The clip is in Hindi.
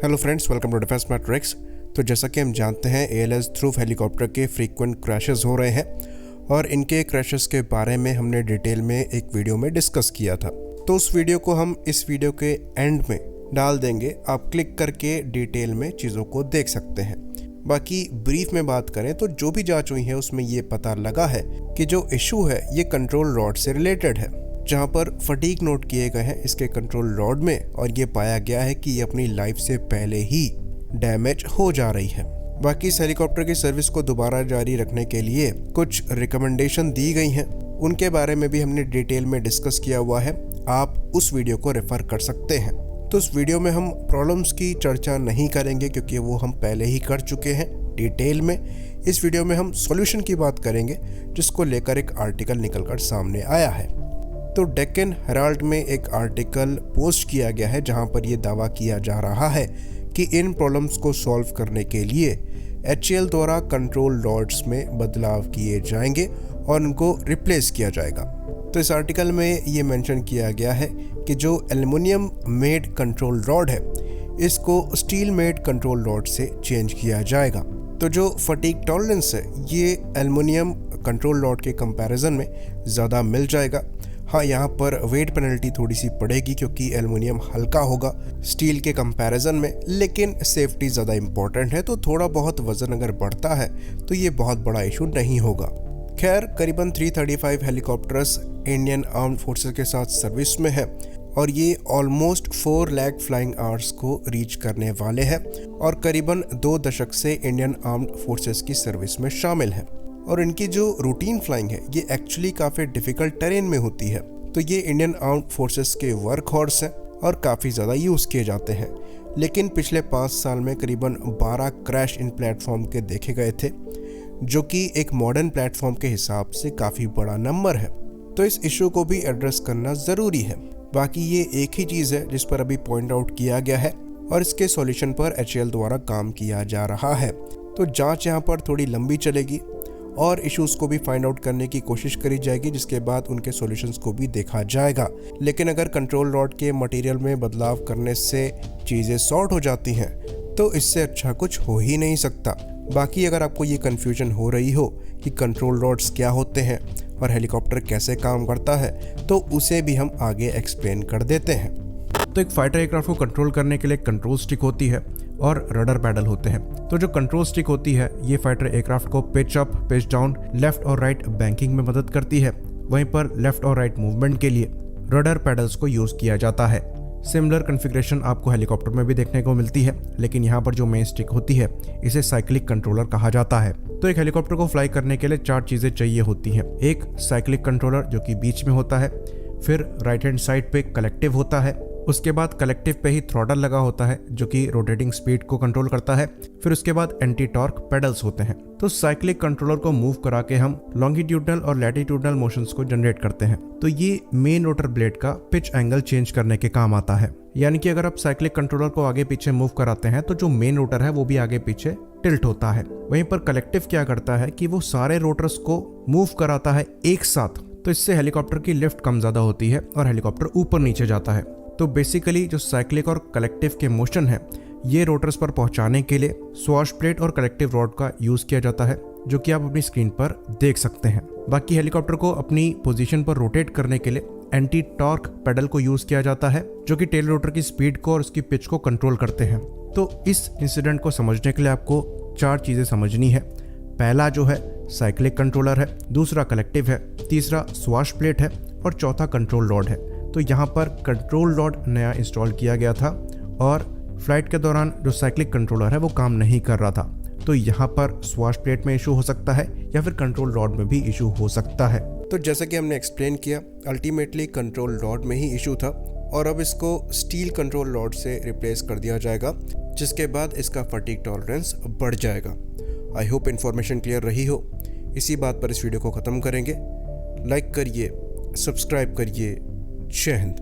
Hello friends, welcome to defence matrix. तो जैसा कि हम जानते हैं ALS थ्रूफ हेलीकॉप्टर के फ्रीक्वेंट क्रैशेस हो रहे हैं और इनके क्रैशेस के बारे में हमने डिटेल में एक वीडियो में डिस्कस किया था। तो उस वीडियो को हम इस वीडियो के एंड में डाल देंगे, आप क्लिक करके डिटेल में चीज़ों को देख सकते हैं। बाकी ब्रीफ में बात करें तो जो भी जांच हुई है उसमें ये पता लगा है कि जो इशू है ये कंट्रोल रॉड से रिलेटेड है, जहां पर फटीग नोट किए गए हैं इसके कंट्रोल रॉड में और ये पाया गया है कि ये अपनी लाइफ से पहले ही डैमेज हो जा रही है। बाकी इस हेलीकॉप्टर की सर्विस को दोबारा जारी रखने के लिए कुछ रिकमेंडेशन दी गई हैं, उनके बारे में भी हमने डिटेल में डिस्कस किया हुआ है, आप उस वीडियो को रेफर कर सकते हैं। तो इस वीडियो में हम प्रॉब्लम्स की चर्चा नहीं करेंगे क्योंकि वो हम पहले ही कर चुके हैं डिटेल में। इस वीडियो में हम सॉल्यूशन की बात करेंगे जिसको लेकर एक आर्टिकल निकलकर सामने आया है। तो डेक्कन हेराल्ड में एक आर्टिकल पोस्ट किया गया है जहां पर यह दावा किया जा रहा है कि इन प्रॉब्लम्स को सॉल्व करने के लिए HAL द्वारा कंट्रोल रॉड्स में बदलाव किए जाएंगे और उनको रिप्लेस किया जाएगा। तो इस आर्टिकल में ये मेंशन किया गया है कि जो एल्युमिनियम मेड कंट्रोल रॉड है इसको स्टील मेड कंट्रोल रॉड से चेंज किया जाएगा। तो जो फटीग टॉलरेंस है ये एल्युमिनियम कंट्रोल रॉड के कंपैरिजन में ज़्यादा मिल जाएगा। हाँ, यहाँ पर वेट पेनल्टी थोड़ी सी पड़ेगी क्योंकि एल्युमिनियम हल्का होगा स्टील के कंपैरिजन में, लेकिन सेफ्टी ज़्यादा इम्पोर्टेंट है तो थोड़ा बहुत वज़न अगर बढ़ता है तो ये बहुत बड़ा इशू नहीं होगा। खैर, करीबन 335 हेलीकॉप्टर्स इंडियन आर्म्ड फोर्सेस के साथ सर्विस में है और ये ऑलमोस्ट 4 लाख फ्लाइंग आवर्स को रीच करने वाले हैं और करीबन 2 दशक से इंडियन आर्म्ड फोर्सेस की सर्विस में शामिल है। और इनकी जो रूटीन फ्लाइंग है ये एक्चुअली काफ़ी डिफ़िकल्ट टेरेन में होती है। तो ये इंडियन आर्म्ड फोर्सेस के वर्क हॉर्स हैं और काफ़ी ज़्यादा यूज़ किए जाते हैं। लेकिन पिछले 5 साल में करीबन 12 क्रैश इन प्लेटफॉर्म के देखे गए थे, जो कि एक मॉडर्न प्लेटफॉर्म के हिसाब से काफ़ी बड़ा नंबर है। तो इस इशू को भी एड्रेस करना ज़रूरी है। बाकी ये एक ही चीज़ है जिस पर अभी पॉइंट आउट किया गया है और इसके सॉल्यूशन पर HAL द्वारा काम किया जा रहा है। तो जाँच यहाँ पर थोड़ी लंबी चलेगी और इश्यूज को भी फाइंड आउट करने की कोशिश करी जाएगी, जिसके बाद उनके सॉल्यूशंस को भी देखा जाएगा। लेकिन अगर कंट्रोल रॉड के मटेरियल में बदलाव करने से चीज़ें सॉर्ट हो जाती हैं तो इससे अच्छा कुछ हो ही नहीं सकता। बाकी अगर आपको ये कन्फ्यूजन हो रही हो कि कंट्रोल रॉड्स क्या होते हैं और हेलीकॉप्टर कैसे काम करता है तो उसे भी हम आगे एक्सप्लेन कर देते हैं। तो एक फाइटर एयरक्राफ्ट को कंट्रोल करने के लिए कंट्रोल स्टिक होती है और रडर पैडल होते हैं। तो जो कंट्रोल स्टिक होती है ये फाइटर एयरक्राफ्ट को pitch up, pitch down, left और राइट बैंकिंग में मदद करती है। वहीं पर लेफ्ट और राइट मूवमेंट के लिए रडर पैडल्स को यूज किया जाता है। सिमिलर कॉन्फ़िगरेशन आपको हेलीकॉप्टर में भी देखने को मिलती है, लेकिन यहाँ पर जो मेन स्टिक होती है इसे साइक्लिक कंट्रोलर कहा जाता है। तो एक हेलीकॉप्टर को फ्लाई करने के लिए 4 चीजें चाहिए होती हैं। एक साइक्लिक कंट्रोलर जो कि बीच में होता है, फिर राइट हैंड साइड पे कलेक्टिव होता है, उसके बाद कलेक्टिव पे ही थ्रॉटल लगा होता है जो कि रोटेटिंग स्पीड को कंट्रोल करता है, फिर उसके बाद एंटी टॉर्क पेडल्स होते हैं। तो साइक्लिक कंट्रोलर को मूव करा के हम लॉन्गिट्यूडनल और लैटिट्यूडनल मोशंस को जनरेट करते हैं। तो ये मेन रोटर ब्लेड का पिच एंगल चेंज करने के काम आता है। यानी कि अगर आप साइक्लिक कंट्रोलर को आगे पीछे मूव कराते हैं तो जो मेन रोटर है वो भी आगे पीछे टिल्ट होता है। वहीं पर कलेक्टिव क्या करता है कि वो सारे रोटर्स को मूव कराता है एक साथ। तो इससे हेलीकॉप्टर की लिफ्ट कम ज्यादा होती है और हेलीकॉप्टर ऊपर नीचे जाता है। तो बेसिकली जो साइक्लिक और कलेक्टिव के मोशन है ये रोटर्स पर पहुंचाने के लिए स्वॉश प्लेट और कलेक्टिव रॉड का यूज किया जाता है, जो कि आप अपनी स्क्रीन पर देख सकते हैं। बाकी हेलीकॉप्टर को अपनी पोजीशन पर रोटेट करने के लिए एंटी टॉर्क पेडल को यूज किया जाता है, जो कि टेल रोटर की स्पीड को और उसकी पिच को कंट्रोल करते हैं। तो इस इंसिडेंट को समझने के लिए आपको 4 चीजें समझनी है। पहला जो है साइक्लिक कंट्रोलर है, दूसरा कलेक्टिव है, तीसरा स्वॉश प्लेट है और चौथा कंट्रोल रॉड है। तो यहाँ पर कंट्रोल रॉड नया इंस्टॉल किया गया था और फ्लाइट के दौरान जो साइक्लिक कंट्रोलर है वो काम नहीं कर रहा था। तो यहाँ पर स्वॉश प्लेट में इशू हो सकता है या फिर कंट्रोल रॉड में भी इशू हो सकता है। तो जैसा कि हमने एक्सप्लेन किया, अल्टीमेटली कंट्रोल रॉड में ही इशू था और अब इसको स्टील कंट्रोल रॉड से रिप्लेस कर दिया जाएगा, जिसके बाद इसका फटीग टॉलरेंस बढ़ जाएगा। आई होप इन्फॉर्मेशन क्लियर रही हो। इसी बात पर इस वीडियो को ख़त्म करेंगे। लाइक करिए, सब्सक्राइब करिए। जय हिंद।